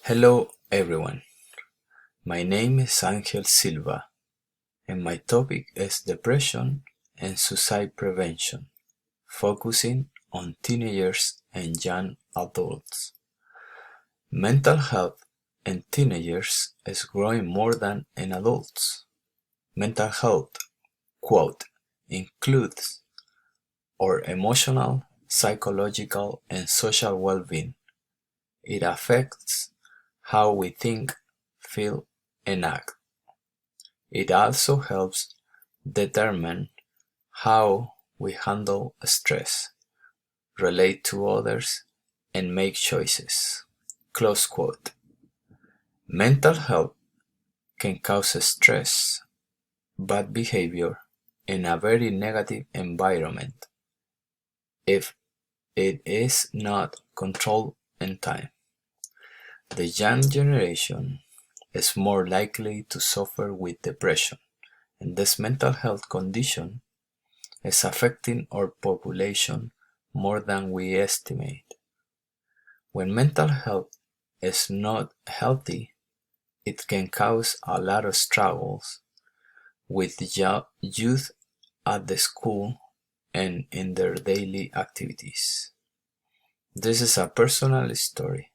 Hello everyone, my name is Angel Silva and my topic is depression and suicide prevention, focusing on teenagers and young adults. Mental health in teenagers is growing more than in adults. Mental health, quote, includes our emotional, psychological, and social well-being. It affects how we think, feel, and act. It also helps determine how we handle stress, relate to others, and make choices. Close quote. Mental health can cause stress, bad behavior, and a very negative environment if it is not controlled in time. The young generation is more likely to suffer with depression, and this mental health condition is affecting our population more than we estimate. When mental health is not healthy, it can cause a lot of struggles with youth at the school and in their daily activities. This is a personal story.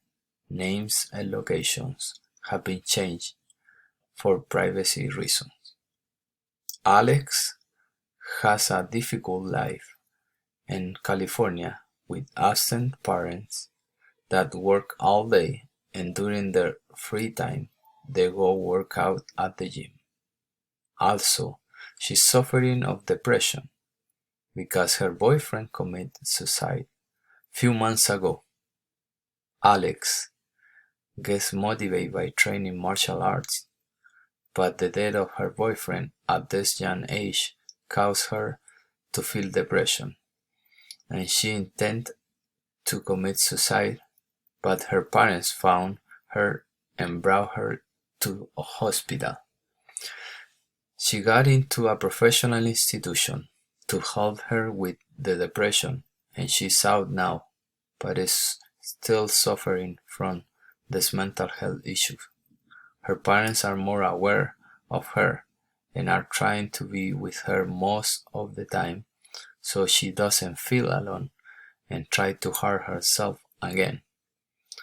Names and locations have been changed for privacy reasons. Alex has a difficult life in California with absent parents that work all day and during their free time they go work out at the gym. Also, she's suffering of depression because her boyfriend committed suicide few months ago. Alex gets motivated by training martial arts, but the death of her boyfriend at this young age caused her to feel depression, and she intended to commit suicide, but her parents found her and brought her to a hospital. She got into a professional institution to help her with the depression, and she's out now, but is still suffering from this mental health issue. Her parents are more aware of her and are trying to be with her most of the time so she doesn't feel alone and try to harm herself again.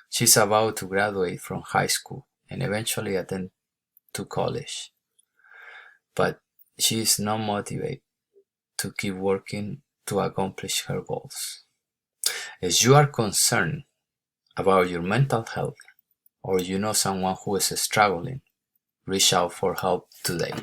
She's about to graduate from high school and eventually attend to college, but she is not motivated to keep working to accomplish her goals. If you are concerned about your mental health or you know someone who is struggling, reach out for help today.